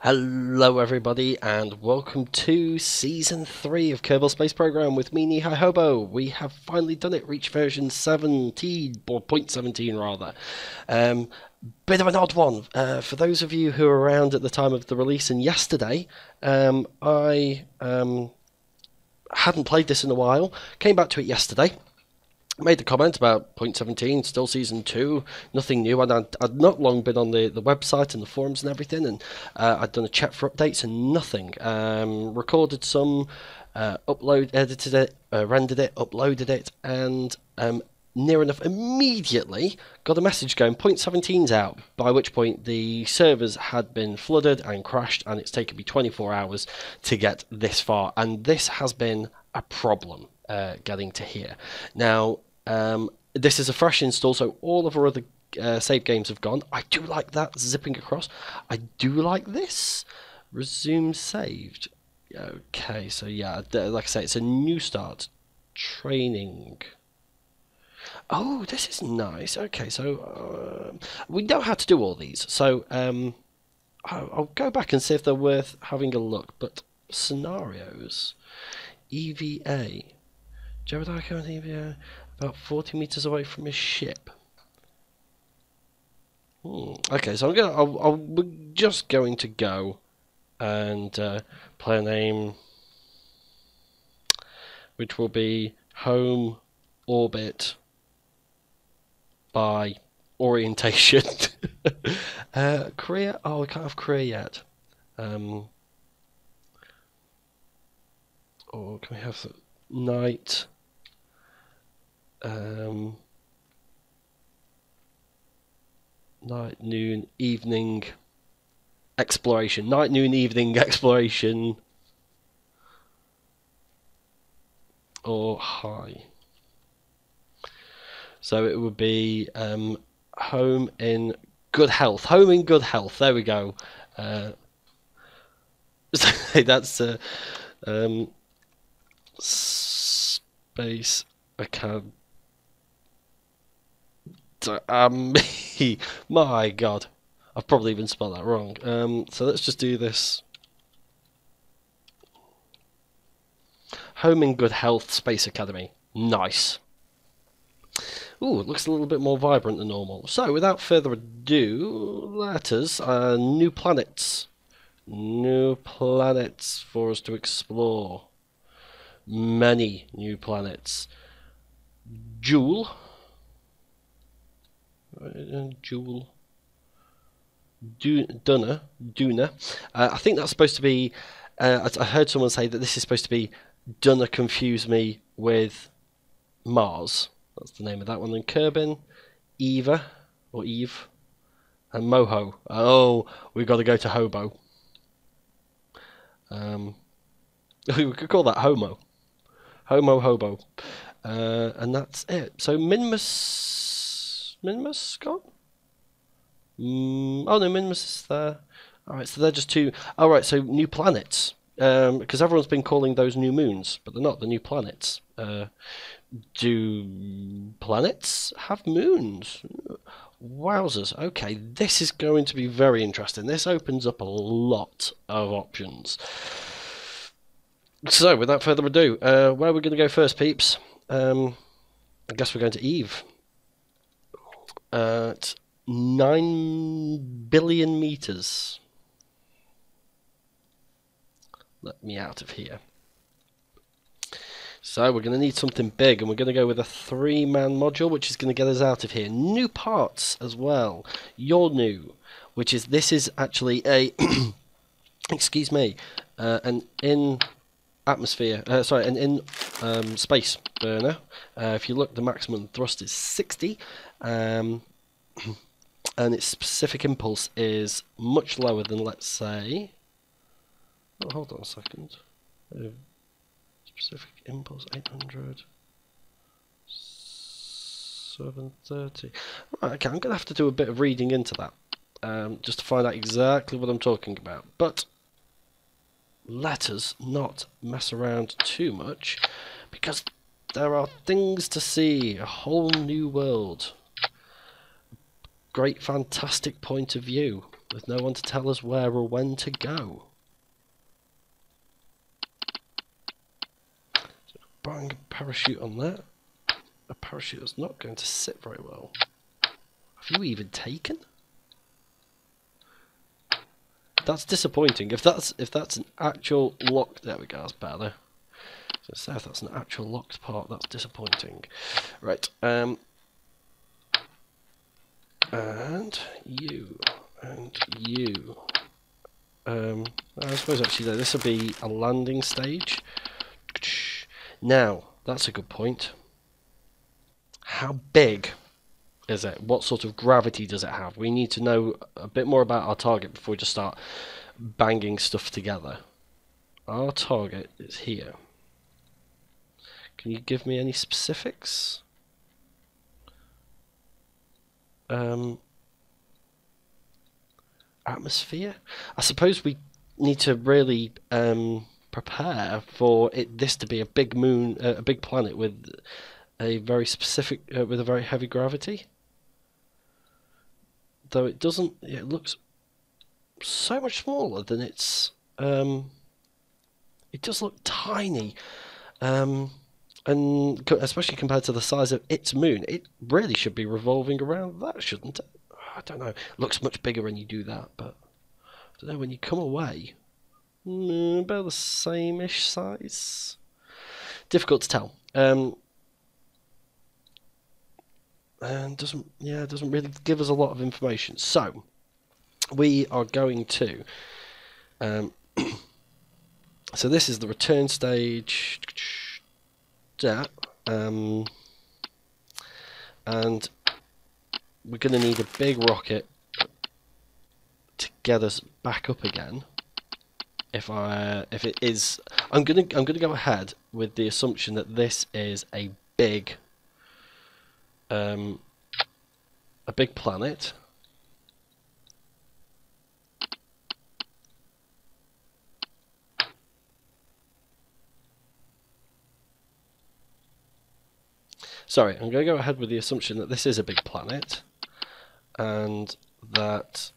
Hello everybody and welcome to Season 3 of Kerbal Space Program with me, Knee-High Hobo. We have finally done it, reached version 17, or point 17 rather. Bit of an odd one. For those of you who were around at the time of the release and yesterday, I hadn't played this in a while, came back to it yesterday. Made the comment about point 17, still season 2, nothing new, and I'd not long been on the website and the forums and everything, and I'd done a check for updates and nothing. Recorded some, edited it, rendered it, uploaded it, and near enough immediately got a message going, point 17's out, by which point the servers had been flooded and crashed, and it's taken me 24 hours to get this far, and this has been a problem getting to here. Now, this is a fresh install, so all of our other save games have gone. I do like that, zipping across. I do like this. Resume saved. Okay, so yeah, like I say, it's a new start. Training. Oh, this is nice. Okay, so we know how to do all these. So I'll go back and see if they're worth having a look. But scenarios. EVA. Jebediah and EVA. About 40 meters away from his ship. Okay, so we're just going to go and play a name which will be home orbit by orientation. Career? Oh, we can't have career yet. Or can we have night? Night, noon, evening, exploration. Night, noon, evening, exploration. Or high. So it would be home in good health. Home in good health. There we go. That's Space Academy. My God, I've probably even spelled that wrong. So let's just do this. Home in good health, Space Academy. Nice. Ooh, it looks a little bit more vibrant than normal. So without further ado, letters, new planets. New planets for us to explore. Many new planets. Jewel. Jewel. Duna. I think that's supposed to be. I heard someone say that this is supposed to be Duna confuse me with Mars. That's the name of that one. Then Kerbin, Eva or Eve, and Moho. Oh, we've got to go to Hobo. We could call that Homo. Hobo. And that's it. So Minmus gone? Oh no, Minmus is there. Alright, so they're just two. Alright, so new planets. Because everyone's been calling those new moons, but they're not. The new planets. Do planets have moons? Wowzers. Okay, this is going to be very interesting. This opens up a lot of options. So, without further ado, where are we going to go first, peeps? I guess we're going to Eve. At 9 billion meters. Let me out of here. So we're going to need something big, and we're going to go with a 3-man module, which is going to get us out of here. New parts as well. You're new, which is, this is actually a, excuse me, an in-atmosphere, an in-space burner. If you look, the maximum thrust is 60, and its specific impulse is much lower than, let's say, oh, hold on a second. Specific impulse 800, 730. Right, okay, I'm going to have to do a bit of reading into that just to find out exactly what I'm talking about. But let us not mess around too much, because there are things to see, a whole new world. Great, fantastic point of view. with no one to tell us where or when to go. So bang a parachute on that. A parachute is not going to sit very well. Have you even taken? That's disappointing. If that's an actual locked, there we go. That's better. So if that's an actual locked part, that's disappointing. Right. And you and you. I suppose actually this will be a landing stage. Now that's a good point. How big is it? What sort of gravity does it have? We need to know a bit more about our target before we just start banging stuff together. Our target is here. Can you give me any specifics? Atmosphere? I suppose we need to really prepare for this to be a big moon, a big planet with a very specific, with a very heavy gravity. Though it doesn't, it looks so much smaller than its. It does look tiny, and especially compared to the size of its moon, it really should be revolving around that, shouldn't it? I don't know. It looks much bigger when you do that, but I don't know. When you come away, about the same-ish size. Difficult to tell. And doesn't really give us a lot of information. So we are going to. So this is the return stage. That. And we're going to need a big rocket to get us back up again. If it is, I'm gonna go ahead with the assumption that this is a big planet. Sorry, I'm going to go ahead with the assumption that this is a big planet, and that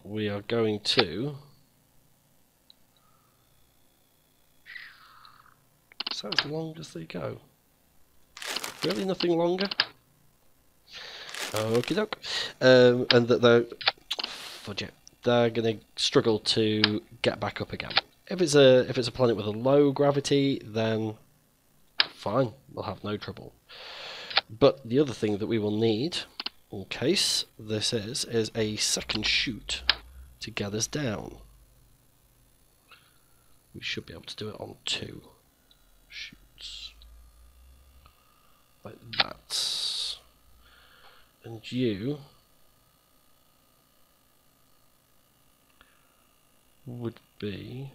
we are going to. Is that as long as they go? Really, nothing longer? Okie doke. And that they're going to struggle to get back up again. If it's a planet with a low gravity, then fine, we'll have no trouble. But the other thing that we will need, in case this is a second chute to get us down. We should be able to do it on 2 chutes. Like that. And you would be,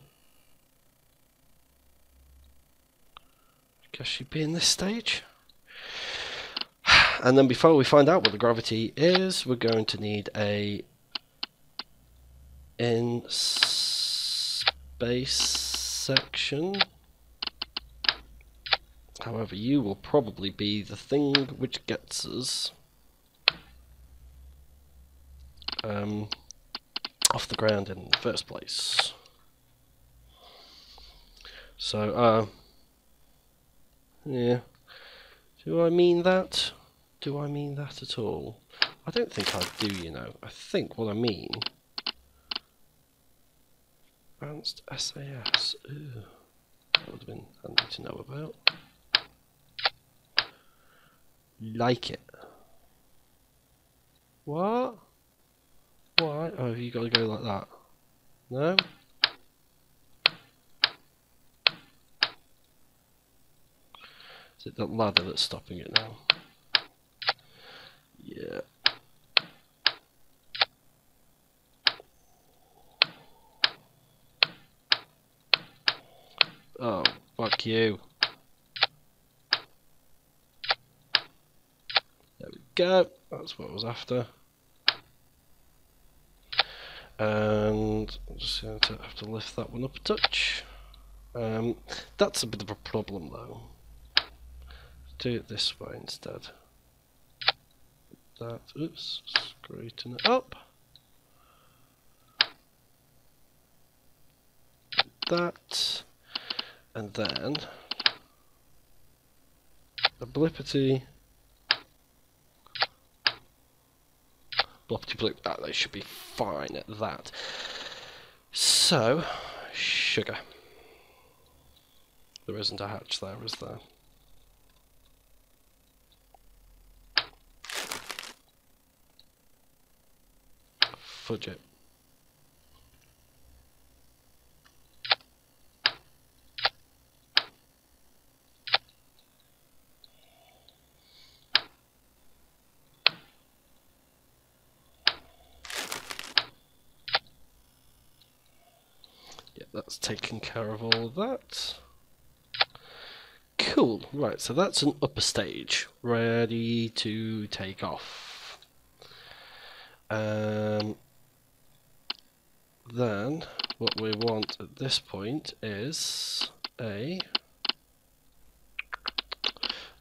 I guess you'd be in this stage. And then before we find out what the gravity is, we're going to need a in space section. However, you will probably be the thing which gets us off the ground in the first place. So, yeah. Do I mean that? Do I mean that at all? I don't think I do, you know. I think what I mean... Advanced SAS. Ooh. That would have been handy to know about. Like it. What? Why? Oh, you got to go like that. No? Is it that ladder that's stopping it now? Yeah. Oh, fuck you. There we go. That's what I was after. And I'm just going to have to lift that one up a touch. That's a bit of a problem though. Let's do it this way instead. That, oops, straighten it up. that, and then the blippity bloppity blip. They should be fine at that. So, sugar. There isn't a hatch there, is there? Fudge it. Yeah, that's taken care of all of that. Cool, right, so that's an upper stage, ready to take off. Then, what we want at this point is a...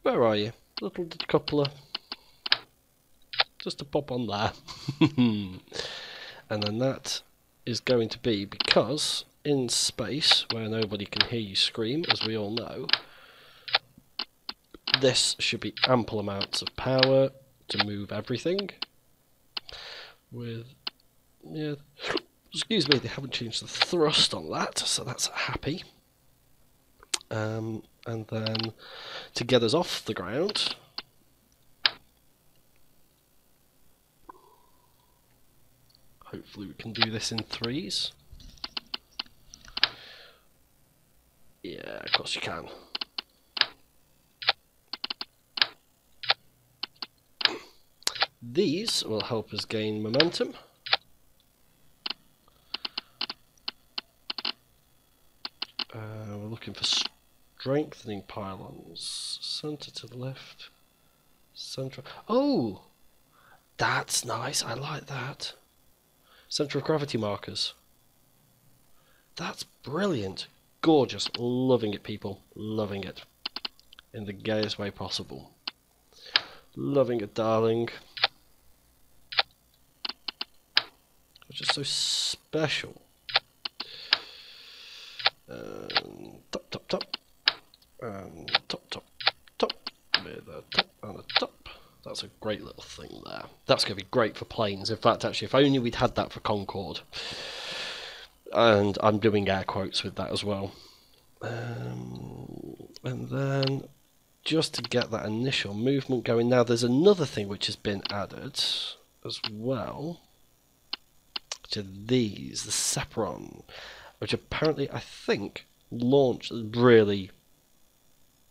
Where are you? Little coupler. Just to pop on there. And then that is going to be, because in space, where nobody can hear you scream, as we all know, this should be ample amounts of power to move everything. With, yeah, excuse me, they haven't changed the thrust on that, so that's happy. And then to get us off the ground, hopefully we can do this in threes. Yeah, of course you can. These will help us gain momentum. We're looking for strengthening pylons. Center to the left. Central. Oh! That's nice. I like that. Centre of gravity markers. That's brilliant. Gorgeous. Loving it, people. Loving it. In the gayest way possible. Loving it, darling. Which is so special. Top, top, top. And top, top, top. With a top and a top. That's a great little thing there. That's going to be great for planes. In fact, actually, if only we'd had that for Concorde. And I'm doing air quotes with that as well. And then, just to get that initial movement going. Now, there's another thing which has been added as well. Which are these, the Sepron. Which apparently, I think, launch really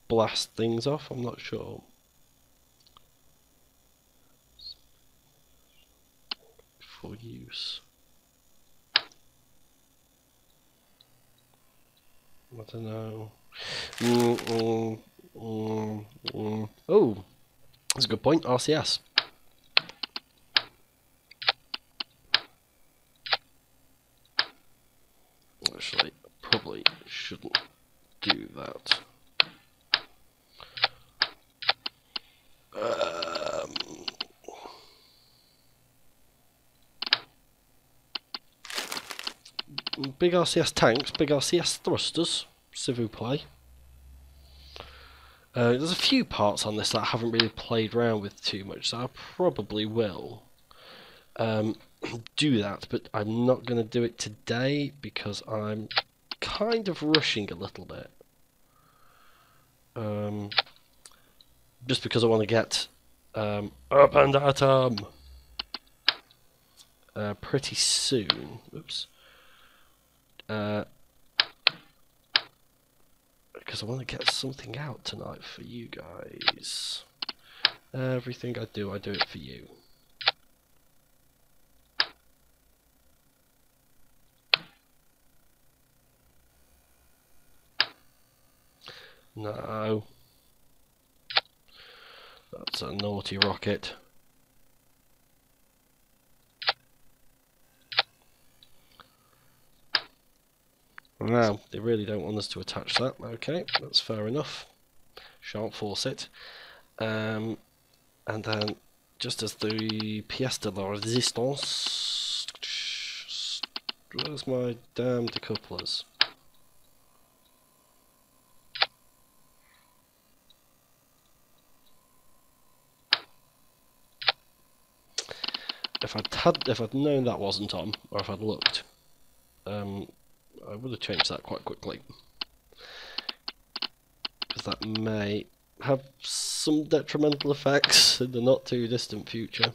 blast things off. I'm not sure. For use. I don't know. Oh, that's a good point. RCS. Actually, probably shouldn't do that. Big RCS tanks, big RCS thrusters, s'il vous plaît. There's a few parts on this that I haven't really played around with too much, so I probably will do that, but I'm not going to do it today because I'm kind of rushing a little bit. Just because I want to get up and atom pretty soon. Oops. Because I want to get something out tonight for you guys. Everything I do it for you. No. That's a naughty rocket. Now, they really don't want us to attach that. Okay, that's fair enough. Shan't force it. And then, just as the pièce de la résistance... Where's my damn decouplers? if I'd known that wasn't on, or if I'd looked, I would have changed that quite quickly, because that may have some detrimental effects in the not too distant future.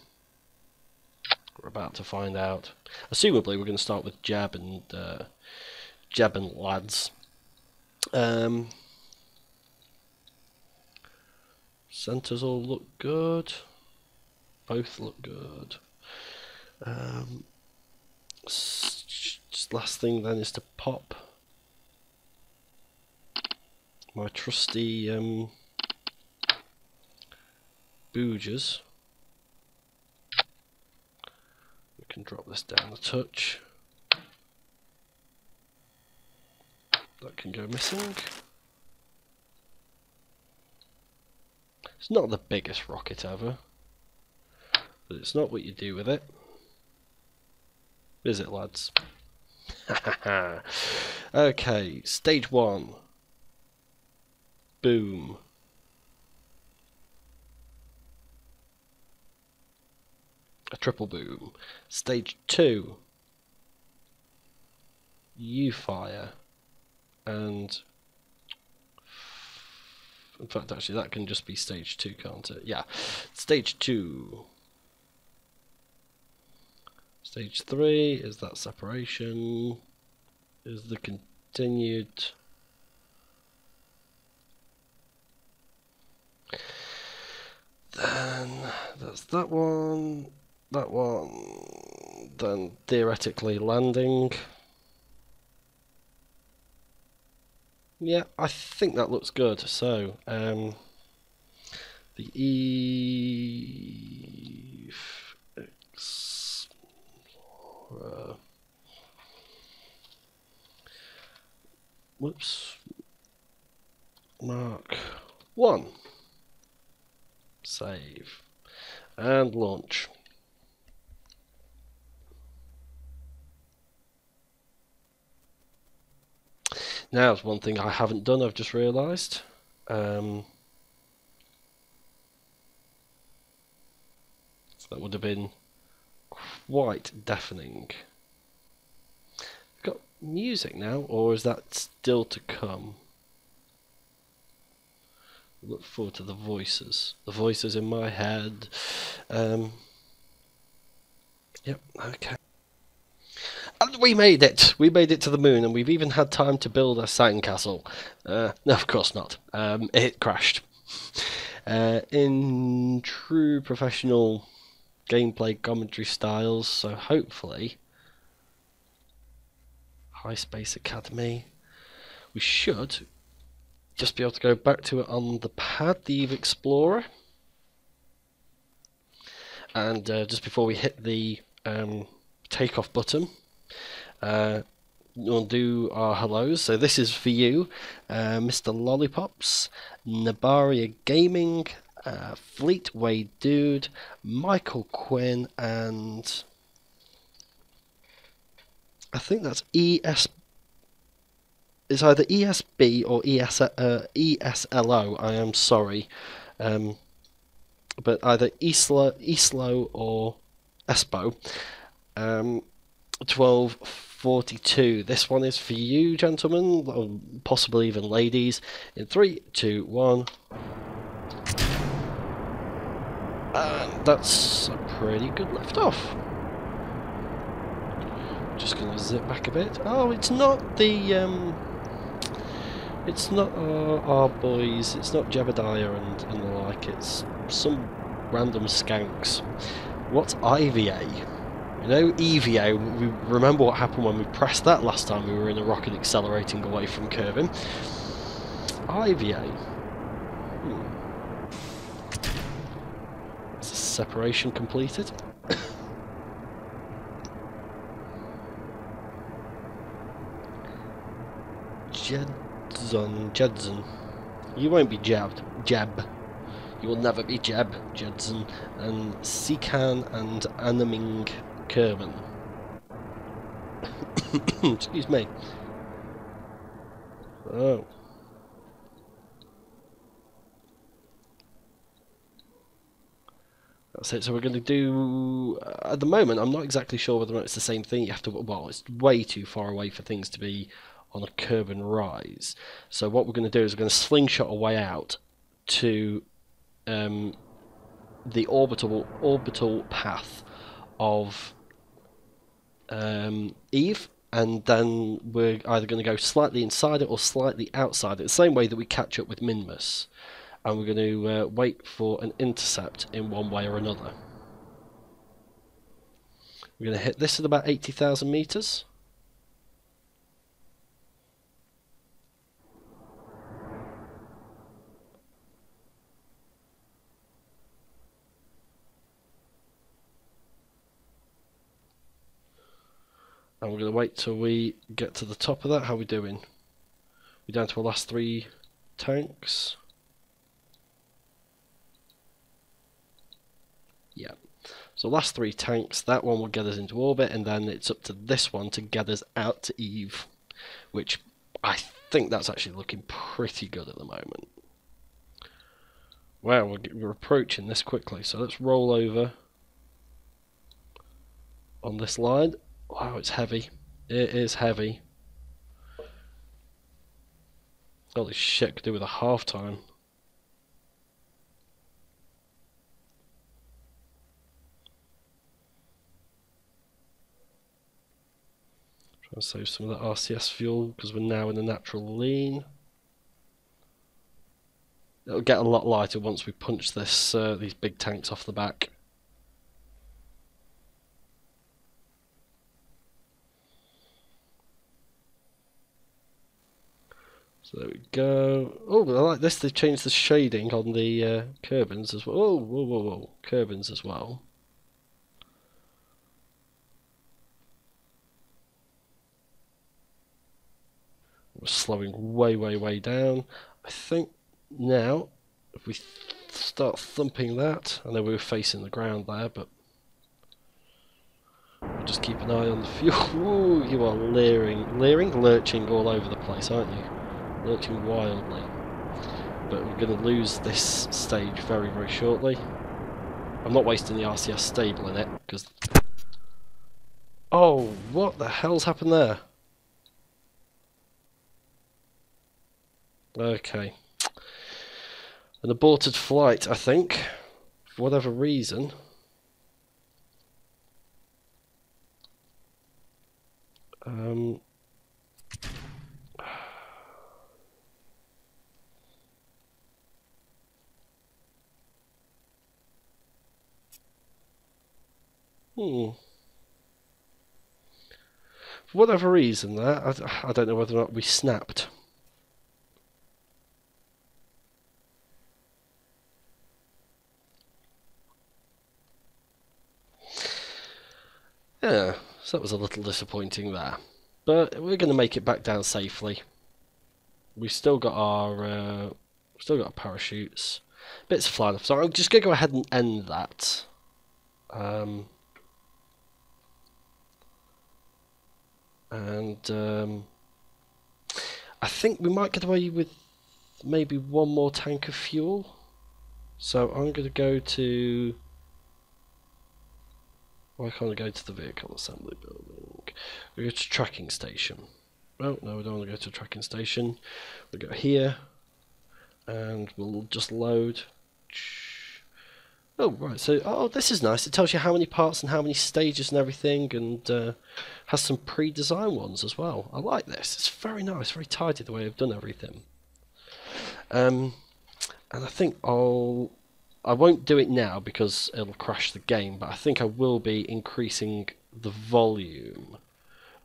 We're about to find out. Assumably, we're going to start with Jeb and lads. Centers all look good. Both look good. Just last thing then is to pop my trusty boogers. We can drop this down a touch. That can go missing. It's not the biggest rocket ever, but it's not what you do with it. Is it, lads? Okay, stage 1. Boom. A triple boom. Stage 2. You fire. And in fact, actually, that can just be stage 2, can't it? Yeah. Stage 2. Stage 3 is that separation. Is the continued. Then that's that one. That one. Then theoretically landing. Yeah, I think that looks good. So, the whoops. Mark 1. Save. And launch. Now, there's one thing I haven't done, I've just realised. So that would have been quite deafening. Got music now, or is that still to come? Look forward to the voices. The voices in my head. Yep, okay. And we made it! We made it to the moon, and we've even had time to build a sandcastle. No, of course not. It crashed. In true professional gameplay commentary styles, so hopefully High Space Academy, we should just be able to go back to it on the pad, the Eve Explorer. And just before we hit the takeoff button, we'll do our hellos. So this is for you, Mr. Lollipops, Nabaria Gaming, Fleetway Dude, Michael Quinn, and I think that's ES. It's either ESB or ESLO. I am sorry, but either Islo or Espo. 1242. This one is for you, gentlemen, or possibly even ladies. In 3, 2, 1. And that's a pretty good liftoff. Just gonna zip back a bit. Oh, it's not the it's not our boys. It's not Jebediah and the like. It's some random skanks. What's IVA? You know, EVA. We remember what happened when we pressed that last time we were in a rocket accelerating away from curving. IVA. Is the separation completed? Judson. You won't be jabbed. Jeb. You will never be Jeb, Judson. And Sikan and Anaming Kerman. Excuse me. Oh. That's it. So we're going to do, at the moment, I'm not exactly sure whether or not it's the same thing. You have to, well, it's way too far away for things to be on a curve and rise. So what we're going to do is we're going to slingshot a way out to the orbital path of Eve, and then we're either going to go slightly inside it or slightly outside it, the same way that we catch up with Minmus. And we're going to wait for an intercept in one way or another. We're going to hit this at about 80,000 meters. And we're going to wait till we get to the top of that. How are we doing? We're down to our last 3 tanks. Yeah. So last 3 tanks, that one will get us into orbit, and then it's up to this one to get us out to Eve, which I think that's actually looking pretty good at the moment. Wow, we're approaching this quickly, so let's roll over on this line. Wow, it's heavy. It is heavy. Holy shit, could do with a half time. Trying to save some of that RCS fuel because we're now in a natural lean. It'll get a lot lighter once we punch this these big tanks off the back. So there we go. Oh, I like this. They've changed the shading on the Kerbals as well. Oh, whoa, whoa, whoa. Kerbals as well. We're slowing way, way, way down. I think now, if we start thumping that, I know we were facing the ground there, but we'll just keep an eye on the fuel. Ooh, you are lurching all over the place, aren't you? Lurching wildly. But we're going to lose this stage very, very shortly. I'm not wasting the RCS stable in it, because... Oh, what the hell's happened there? Okay. An aborted flight, I think, for whatever reason. For whatever reason, I don't know whether or not we snapped. Yeah, so that was a little disappointing there. But we're going to make it back down safely. We've still got our parachutes. Bits of flying off. So I'm just going to go ahead and end that. I think we might get away with maybe one more tank of fuel. So I'm going to go to... Why can't I go to the vehicle assembly building? We go to tracking station. Oh, no, we don't want to go to tracking station. We'll go here, and we'll just load. Oh, right, so, oh, this is nice. It tells you how many parts and how many stages and everything, and has some pre-designed ones as well. I like this. It's very nice, very tidy the way I've done everything. And I think I won't do it now because it'll crash the game, but I think I will be increasing the volume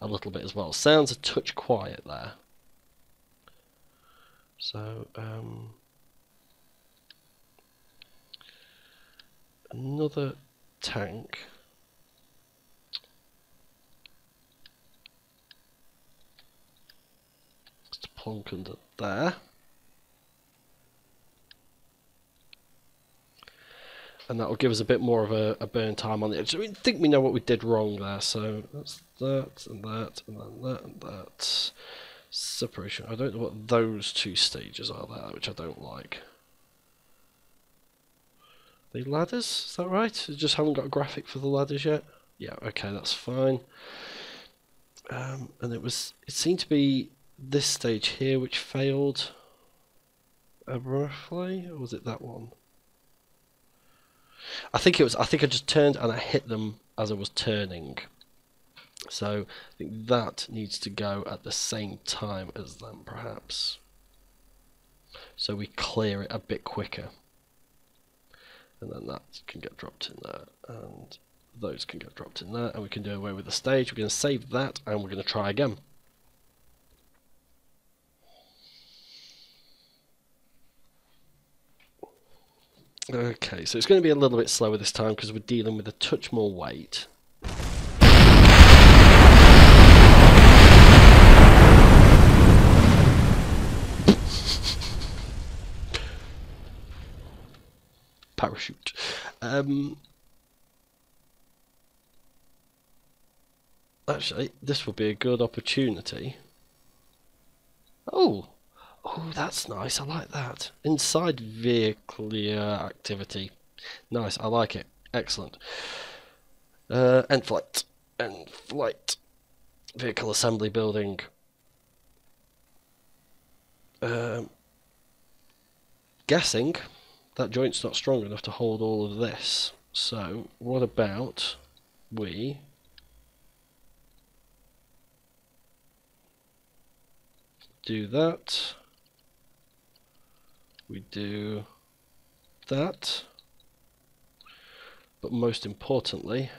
a little bit as well. Sounds a touch quiet there. So, another tank. Just plonk under there. And that will give us a bit more of a burn time on it. So we think we know what we did wrong there. So that's that, and that, and then that, and that. Separation. I don't know what those 2 stages are there, which I don't like. The ladders, is that right? I just haven't got a graphic for the ladders yet. Yeah, okay, that's fine. And it seemed to be this stage here which failed abruptly, or was it that one? I think I just turned and I hit them as I was turning. So I think that needs to go at the same time as them, perhaps. So we clear it a bit quicker. And then that can get dropped in there, and those can get dropped in there, and we can do away with the stage. We're going to save that, and we're going to try again. Okay, so it's going to be a little bit slower this time because we're dealing with a touch more weight. Parachute. Actually, this would be a good opportunity. Oh, that's nice. I like that. Inside vehicular activity. Nice. I like it. Excellent. End flight. End flight. Vehicle assembly building. Guessing that joint's not strong enough to hold all of this. So, what about we do that? We do that. But most importantly,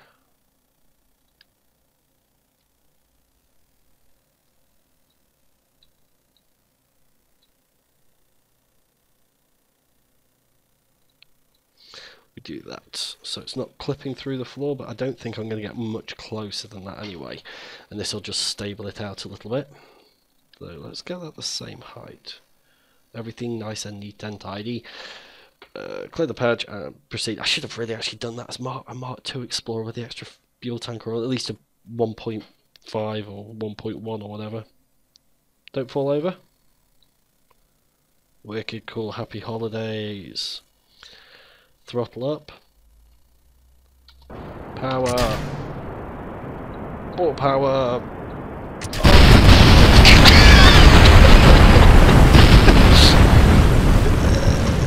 we do that. So it's not clipping through the floor, but I don't think I'm going to get much closer than that anyway. And this will just stable it out a little bit. So let's get that the same height. Everything nice and neat and tidy. Clear the purge and proceed. I should have really actually done that as a Mark II Explorer with the extra fuel tank, or at least a 1.5 or 1.1 or whatever. Don't fall over. Wicked cool, happy holidays. Throttle up. Power. More power.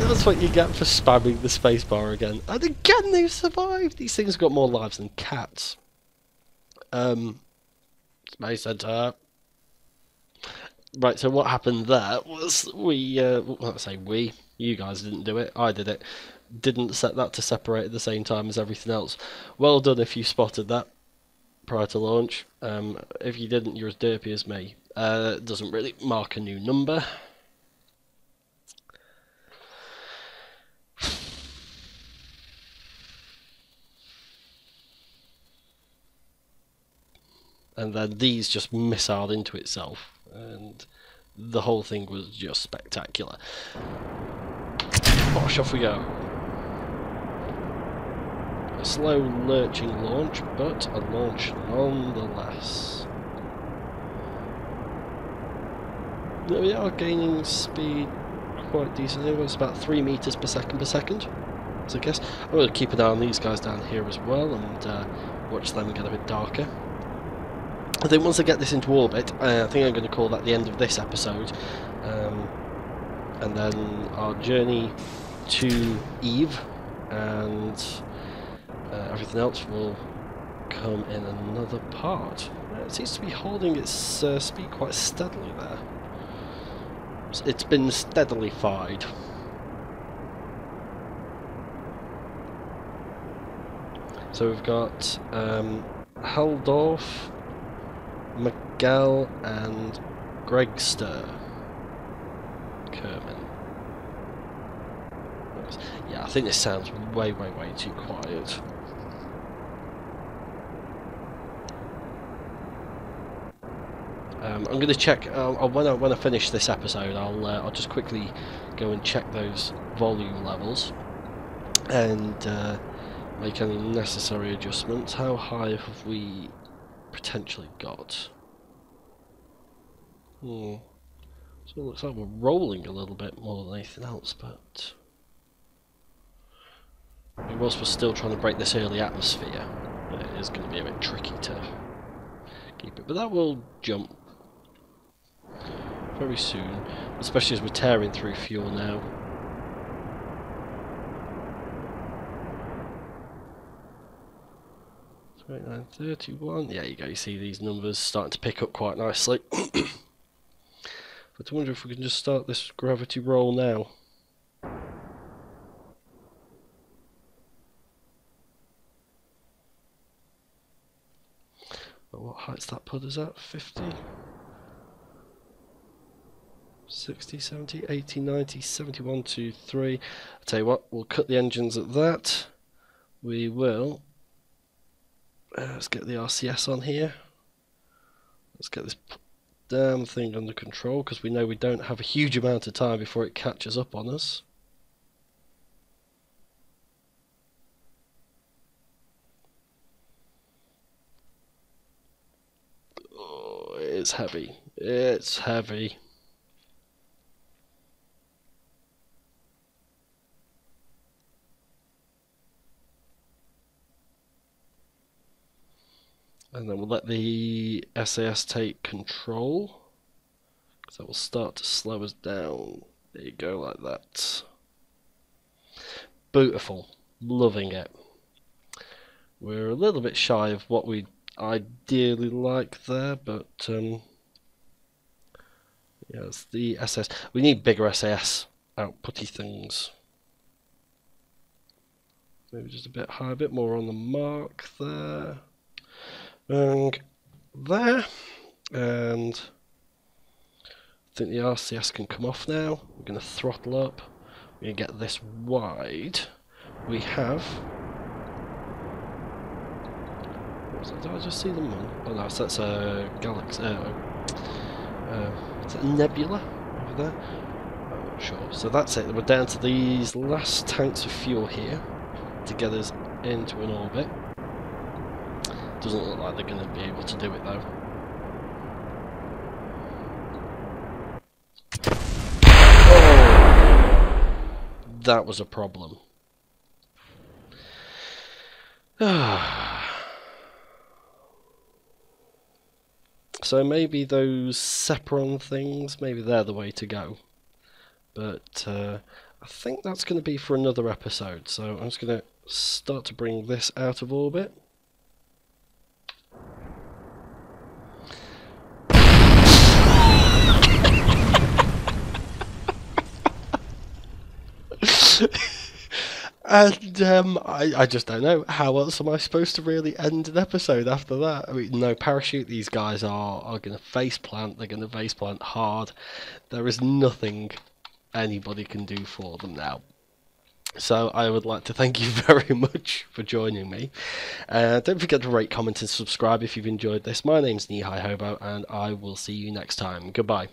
That's what you get for spamming the spacebar again. And again, they've survived. These things have got more lives than cats. Space Center. Right, so what happened there was you guys didn't do it, I did it. Didn't set that to separate at the same time as everything else. Well done if you spotted that prior to launch. If you didn't, you're as derpy as me. It doesn't really mark a new number. And then these just missiled into itself, and the whole thing was just spectacular. Bosh, off we go. A slow lurching launch, but a launch nonetheless. There we are, gaining speed quite decently. It's about 3 meters per second. So I guess I'm going to keep an eye on these guys down here as well, and watch them get a bit darker. I think once I get this into orbit, I think I'm going to call that the end of this episode, and then our journey to Eve and everything else will come in another part. It seems to be holding its speed quite steadily there. It's been steadily fired. So we've got Heldorf, Miguel and Gregster. Kerman. Yeah, I think this sounds way too quiet. I'm going to check when I finish this episode. I'll just quickly go and check those volume levels and make any necessary adjustments. How high have we potentially got? So it looks like we're rolling a little bit more than anything else, but Whilst we're still trying to break this early atmosphere, it is going to be a bit tricky to keep it. But that will jump very soon, especially as we're tearing through fuel now. $29.31. There you go. You see these numbers starting to pick up quite nicely. But I wonder if we can just start this gravity roll now. But what height's that put us at? 50? 60, 70, 80, 90, 71, 2, 3. I'll tell you what, we'll cut the engines at that. We will. Let's get the RCS on here. Let's get this damn thing under control, because we know we don't have a huge amount of time before it catches up on us. Oh, it's heavy. It's heavy. And then we'll let the SAS take control, because that will start to slow us down. There you go, like that. Beautiful. Loving it. We're a little bit shy of what we'd ideally like there, but yeah, it's the SAS. We need bigger SAS outputty things. Maybe just a bit higher, a bit more on the mark there. And there, and I think the RCS can come off now. We're going to throttle up. We're going to get this wide. We have. What was that? Did I just see them on? Oh no, so that's a galaxy. Is it a nebula over there? I'm not sure. So that's it. We're down to these last tanks of fuel here to get us into an orbit. Doesn't look like they're going to be able to do it though. Oh, that was a problem. So maybe those Sepron things, maybe they're the way to go. But I think that's going to be for another episode. So I'm just going to start to bring this out of orbit. And I just don't know. How else am I supposed to really end an episode after that? I mean, no parachute. These guys are going to face plant. They're going to face plant hard. There is nothing anybody can do for them now. So I would like to thank you very much for joining me. Don't forget to rate, comment and subscribe if you've enjoyed this. My name's Hobo, and I will see you next time. Goodbye.